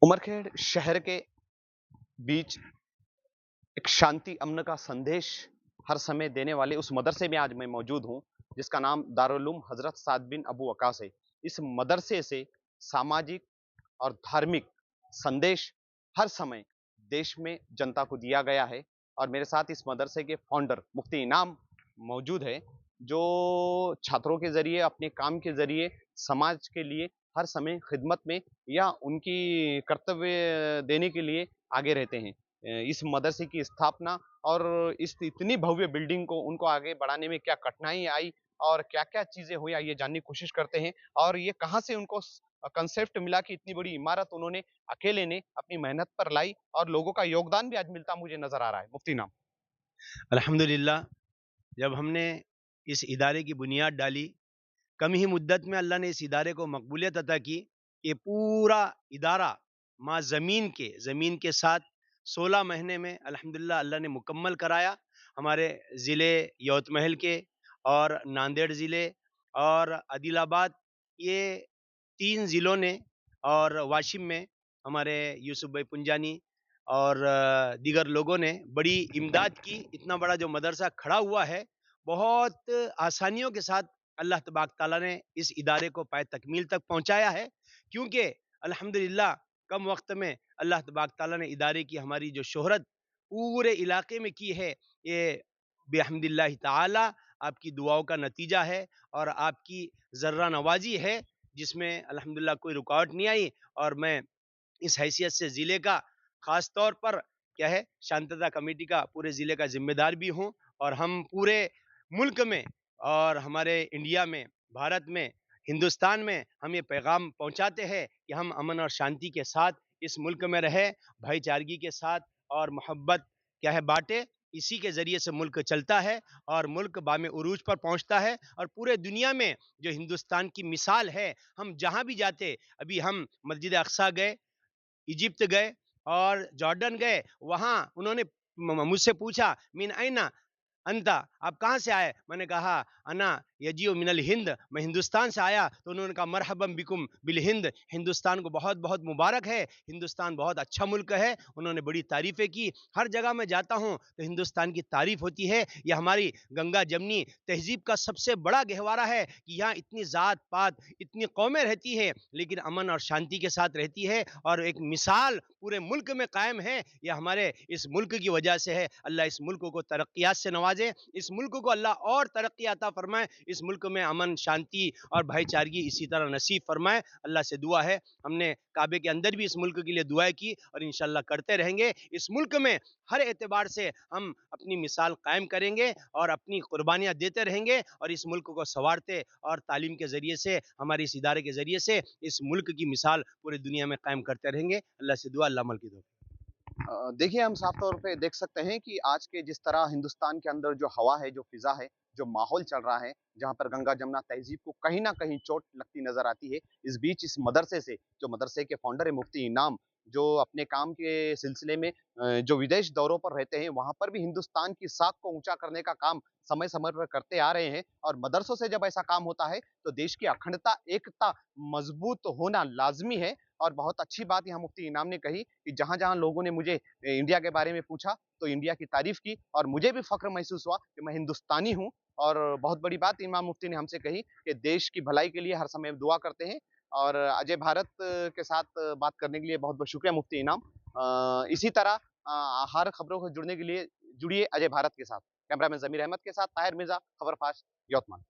उमरखेड़ शहर के बीच एक शांति अमन का संदेश हर समय देने वाले उस मदरसे में आज मैं मौजूद हूं, जिसका नाम दारुल उलूम हजरत साद बिन अबू वक्कास है। इस मदरसे से सामाजिक और धार्मिक संदेश हर समय देश में जनता को दिया गया है। और मेरे साथ इस मदरसे के फाउंडर मुफ्ती इनाम मौजूद है, जो छात्रों के जरिए अपने काम के जरिए समाज के लिए हर समय खिदमत में या उनकी कर्तव्य देने के लिए आगे रहते हैं। इस मदरसे की स्थापना और इस इतनी भव्य बिल्डिंग को उनको आगे बढ़ाने में क्या कठिनाई आई और क्या-क्या चीजें हुई, आइए जानने की कोशिश करते हैं। और ये कहाँ से उनको कंसेप्ट मिला कि इतनी बड़ी इमारत उन्होंने अकेले ने अपनी मेहनत पर लाई और लोगों का योगदान भी आज मिलता मुझे नजर आ रहा है। मुफ्ती नाम। अल्हम्दुलिल्लाह, जब हमने इस इदारे की बुनियाद डाली, कम ही मुद्दत में अल्लाह ने इस इदारे को मकबूलियत अता की। ये पूरा इदारा ज़मीन के साथ 16 महीने में अल्हम्दुलिल्लाह अल्लाह ने मुकम्मल कराया। हमारे ज़िले यवतमहल के और नांदेड़ ज़िले और आदिलाबाद, ये 3 ज़िलों ने और वाशिम में हमारे यूसुफ भाई पुंजानी और दीगर लोगों ने बड़ी इमदाद की। इतना बड़ा जो मदरसा खड़ा हुआ है, बहुत आसानियों के साथ अल्लाह तबारक तआला ने इस इदारे को पाए तकमील तक पहुँचाया है। क्योंकि अल्हम्दुलिल्लाह कम वक़्त में अल्लाह तबारक तआला ने इदारे की हमारी जो शोहरत पूरे इलाके में की है, ये बिहम्दिल्लाहि तआला आपकी दुआओं का नतीजा है और आपकी ज़र्रा नवाज़ी है, जिसमें अल्हम्दुलिल्लाह कोई रुकावट नहीं आई। और मैं इस हैसियत से ज़िले का ख़ास तौर पर क्या है, शांतता कमेटी का पूरे ज़िले का ज़िम्मेदार भी हूँ। और हम पूरे मुल्क में और हमारे इंडिया में, भारत में, हिंदुस्तान में हम ये पैगाम पहुँचाते हैं कि हम अमन और शांति के साथ इस मुल्क में रहें, भाईचारगी के साथ और मोहब्बत क्या है बाँटें। इसी के ज़रिए से मुल्क चलता है और मुल्क बामे उरूज पर पहुँचता है। और पूरे दुनिया में जो हिंदुस्तान की मिसाल है, हम जहाँ भी जाते, अभी हम मस्जिद अक़सा गए, इजिप्ट गए और जॉर्डन गए, वहाँ उन्होंने मुझसे पूछा मिन ऐना अंता, आप कहाँ से आए? मैंने कहा अना यजीउ मिनल हिंद, मैं हिंदुस्तान से आया। तो उन्होंने कहा मरहबम बिकुम बिल हिंद, हिंदुस्तान को बहुत बहुत मुबारक है, हिंदुस्तान बहुत अच्छा मुल्क है। उन्होंने बड़ी तारीफ़ें की। हर जगह मैं जाता हूँ तो हिंदुस्तान की तारीफ़ होती है। ये हमारी गंगा जमनी तहज़ीब का सबसे बड़ा गहवारा है कि यहाँ इतनी ज़ात पात, इतनी कौमें रहती है, लेकिन अमन और शांति के साथ रहती है और एक मिसाल पूरे मुल्क में कायम है। यह हमारे इस मुल्क की वजह से है। अल्लाह इस मुल्क को तरक्यात से नवाजे, इस मुल्क को अल्लाह और तरक्की अता फरमाए, इस मुल्क में अमन शांति और भाईचारगी इसी तरह नसीब फरमाए। अल्लाह से दुआ है, हमने काबे के अंदर भी इस मुल्क के लिए दुआ की और इंशाल्लाह करते रहेंगे। इस मुल्क में हर एतबार से हम अपनी मिसाल कायम करेंगे और अपनी कुर्बानियाँ देते रहेंगे और इस मुल्क को संवारते और तालीम के ज़रिए से, हमारे इस इदारे के ज़रिए से इस मुल्क की मिसाल पूरी दुनिया में कायम करते रहेंगे। अल्लाह से दुआ, अल्लाह अमल की दुआ। देखिए, हम साफ तौर पे देख सकते हैं कि आज के जिस तरह हिंदुस्तान के अंदर जो हवा है, जो फ़िज़ा है, जो माहौल चल रहा है, जहाँ पर गंगा-जमुना तहज़ीब को कहीं न कहीं चोट लगती नज़र आती है। इस बीच इस मदरसे से, जो मदरसे के फाउंडर है मुफ्ती इनाम, जो अपने काम के सिलसिले में जो विदेश दौरों पर रहते हैं, वहाँ पर भी हिंदुस्तान की साख को ऊँचा करने का काम समय-समय पर करते आ रहे हैं। और मदरसों से जब ऐसा काम होता है, तो देश की अखंडता, एकता मज़बूत होना लाज़मी है। और बहुत अच्छी बात यहाँ मुफ्ती इनाम ने कही कि जहाँ-जहाँ लोगों ने मुझे इंडिया के बारे में पूछा, तो इंडिया की तारीफ़ की और मुझे भी फ़ख्र महसूस हुआ कि मैं हिंदुस्तानी हूँ। और बहुत बड़ी बात इमाम मुफ्ती ने हमसे कही कि देश की भलाई के लिए हर समय दुआ करते हैं। और अजय भारत के साथ बात करने के लिए बहुत-बहुत शुक्रिया मुफ्ती इनाम। इसी तरह हर खबरों से जुड़ने के लिए जुड़िए अजय भारत के साथ। कैमरामैन ज़मीर अहमद के साथ ताहिर मिर्ज़ा, खबर फाश, यवतमाल।